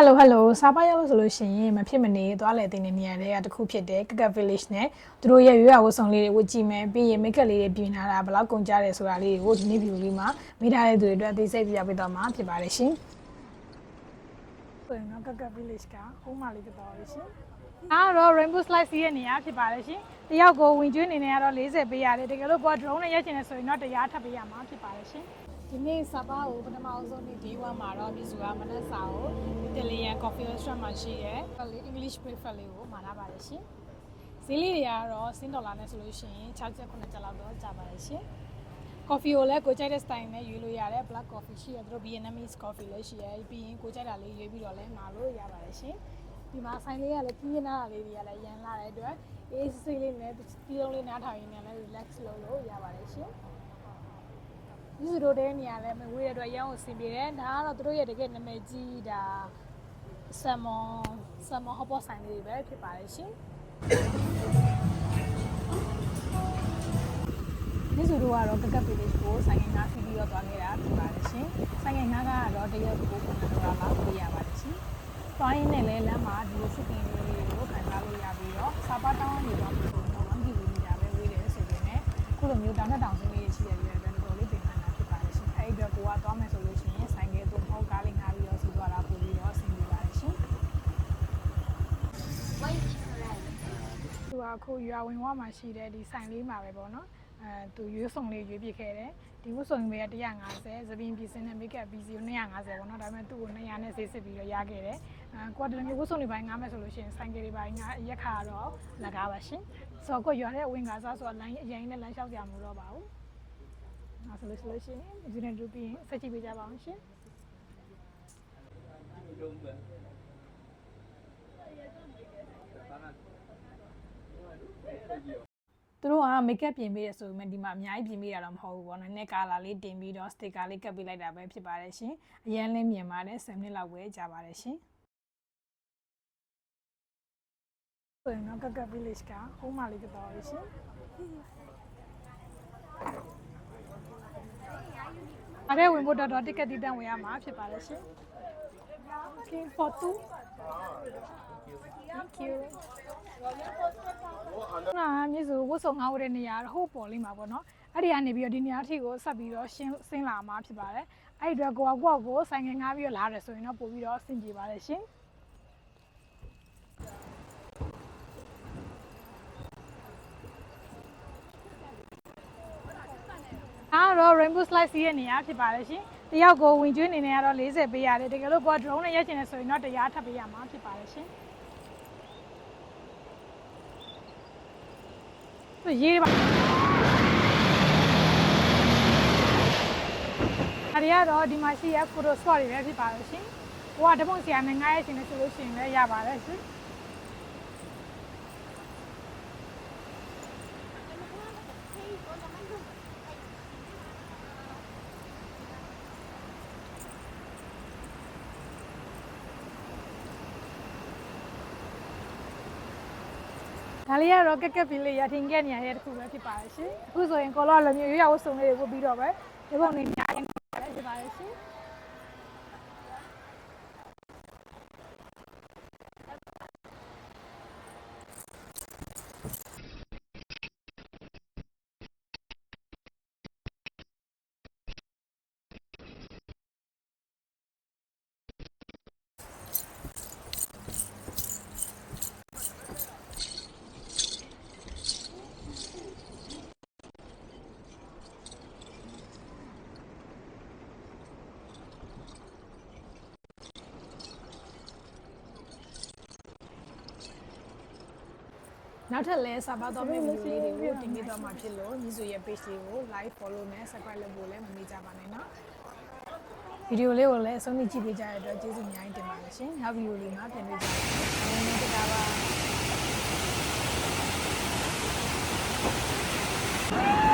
Hello စားပါရလို့ဆိုလို့ရှိရင်မဖြစ်မနေသွားလေတဲ့နေရာတွေကတခုဖြစ်တယ်ကက village နဲ့သူတို့ရဲ့ရွေးရဝတ်ဆောင်လေးတွေဝတ်ကြည့်မယ်ပြီးရင် make up လေးတွေပြင်ထားတာဘယ်လောက်ကုန်ကြတယ်ဆိုတာလေးကိုဒီနေ့ view လေးမှာမိထားတဲ့သူတွေအတွက်အသေးစိတ်ပြပေးတော့မှာဖြစ်ပါတယ်ရှင်ဆိုရင်တော့ကက village ကဟိုးမလေးဖြစ်သွားပြီရှင်အားတော့ rainbow slide စီးရဲ့နေရာဖြစ်ပါတယ်ရှင်တယောက်ကိုဝင်ကျွေးနေနေရတော့40ပေးရတယ်တကယ်လို့ပေါ် drone နဲ့ရိုက်ချင်တယ်ဆိုရင်တော့100ထပ်ပေးရမှာဖြစ်ပါတယ်ရှင်ဒီနေ့စပါကိုပထမအဆုံးနေ့ day 1မှာတော့ဒီစုကမနက်စာကို Italian coffee restaurant မှာရှိရဲလေ English breakfast လေးကိုမှာလာပါတယ်ရှင်ဈေးလေးတွေကတော့$10နဲ့ဆိုလို့ရှိရင်6ကျပ်9ကျပ်လောက်တော့ကျပါတယ်ရှင် coffee ကိုလည်းကိုကြိုက်တဲ့ style နဲ့ရွေးလို့ရတယ် black coffee ရှိရသူတို့ Vietnamese coffee လည်းရှိရပြီးရင်ကိုကြိုက်တာလေးရွေးပြီးတော့လည်းမှာလို့ရပါတယ်ရှင်ဒီမှာဆိုင်လေးကလည်းကြီးနာတာလေးတွေကလည်းရန်လာတဲ့အတွက်အေးစိတ်လေးနဲ့တီးလုံးလေးနားထောင်ရင်းနဲ့လည်း relax လုပ်လို့ရပါတယ်ရှင်ဒီစရိုတဲ့နေရာလဲမဝေးတဲ့အတွက်ရအောင်အဆင်ပြေတယ်ဒါကတော့တို့ရဲ့တကယ်နာမည်ကြီးဒါဆမ်မွန်ဟောပေါ်ဆိုင်လေးတွေပဲဖြစ်ပါတယ်ရှင်ဒီစရိုကတော့ကက village ကိုဆိုင်ငယ်ငါးစီးပြီးတော့သွားခဲ့တာဖြစ်ပါတယ်ရှင်ဆိုင်ငယ်ငါးကတော့တရက်ကို900လောက်ပေးရပါတယ်ရှင်သွားရင်းနဲ့လဲလမ်းမှာဒီလိုစစ်ကင်လေးတွေကိုခံစားလို့ရပြီးတော့စာပါတောင်းနေတော့ဆိုတော့1 km ပဲဝေးတယ်ဆိုပေမဲ့ခုလိုမျိုးတောင်နဲ့တောင်စင်းလေးရှိရတဲ့အတွက်တော်လေးပင်ပန်းတာဖြစ်ပါတယ်ရှင်အဲ့ဒီတော့ကိုကသွားမယ်ဆိုလို့ရှိရင်ဆိုင်ကယ်သို့မဟုတ်ကားလေးငါးပြီးတော့စီးသွားတာပို့ပြီးတော့အဆင်ပြေပါတယ်ရှင်သူကအခုရွာဝင်ဝမှာရှိတဲ့ဒီဆိုင်လေးမှာပဲပေါ့နော်သူရွေးစုံလေးရွေးပြခဲ့တယ်ဒီဝတ်စုံပဲ150သပင်းပစ္စည်းနဲ့ make up ပစ္စည်းကို250ပေါ့နော်ဒါပေမဲ့သူ့ကို200နဲ့ဈေးစစ်ပြီးတော့ရခဲ့တယ်ကိုကတည်းကဝတ်စုံတွေပိုင်းငားမယ်ဆိုလို့ရှိရင်ဆိုင်ကယ်တွေပိုင်းငါရက်ခါတော့လကားပါရှင်ဆိုတော့ကိုရွာတဲ့ဝင်ကားစားဆိုတော့လိုင်းအရင်နဲ့လမ်းလျှောက်ကြမှာတော့ပါဘူးဆိုလို့ရှိရင်ဒီနေ့တို့ပြီးဆက်ကြည့်ပေးကြပါအောင်ရှင်သူတို့က make up ပြင်ပေးရဆိုပေမဲ့ဒီမှာအများကြီးပြင်ပေးရတော့မဟုတ်ဘူးပေါ့နော်။နဲ့ကာလာလေးတင်ပြီးတော့ sticker လေးကပ်ပေးလိုက်တာပဲဖြစ်ပါတယ်ရှင်။အရင်လေးမြင်ပါတယ်10မိနစ်လောက်ပဲကြာပါတယ်ရှင်။ဆိုရင်တော့ကက village ကဟိုးမလေးဖြစ်သွားပြီရှင်။အဲ့ဒါဝင်ဖို့တော့ ticket တီးတန်းဝင်ရမှာဖြစ်ပါတယ်ရှင်။ Okay for two. Thank you. မြေစုဝတ်စုံငါးဝတ်တဲ့နေရာဟိုးပေါ်လေးမှာပေါ့နော်အဲ့ဒီကနေပြီးတော့ဒီနေရာထိကိုဆက်ပြီးတော့ဆင်းလာမှာဖြစ်ပါတယ်အဲ့ဒီတော့ကိုဆိုင်ငယ်ငါးပြီးတော့လာတယ်ဆိုရင်တော့ပို့ပြီးတော့အဆင်ပြေပါတယ်ရှင်အားတော့ rainbow slide စီးရဲ့နေရာဖြစ်ပါတယ်ရှင်တယောက်ကိုဝင်ကျွေးနေနေရတော့40ပေးရတယ်တကယ်လို့ကို drone နဲ့ရိုက်ချင်တယ်ဆိုရင်တော့100ထပ်ပေးရမှာဖြစ်ပါတယ်ရှင်ရေးပါအဲ့ဒီကတော့ဒီမှာရှိရ photo spot တွေပဲဖြစ်ပါလို့ရှင်ဟိုကဓာတ်ပုံဆရာနဲ့ငားရရှင်နေဆိုလို့ရှိရင်လည်းရပါတယ်ရှင်ဒါလေးကတော့ကက်ကက်ပီလေးရထင်ခဲ့နေရတဲ့တစ်ခုပဲဖြစ်ပါရဲ့ရှင်အခုဆိုရင်ကောလောလိုမျိုးရွေးရဝတ်စုံလေးတွေဝတ်ပြီးတော့ပဲဒီပုံလေးညာရင်ဖြစ်ပါရဲ့ရှင်နောက်ထပ်လဲစာပါတော့မယ့် video လေးတွေကိုတင်ပြတော့မှာဖြစ်လို့ညီစုရဲ့ page လေးကို like follow နဲ့ subscribe လုပ်ဖို့လည်းမမေ့ကြပါနဲ့နော် video လေးကိုလည်းအဆုံးထိကြည့်ပေးကြတဲ့အတွက်ကျေးဇူးအများကြီးတင်ပါတယ်ရှင်နောက် video လေးမှာပြန်တွေ့ကြပါမယ်အားလုံးတင်ပါပါ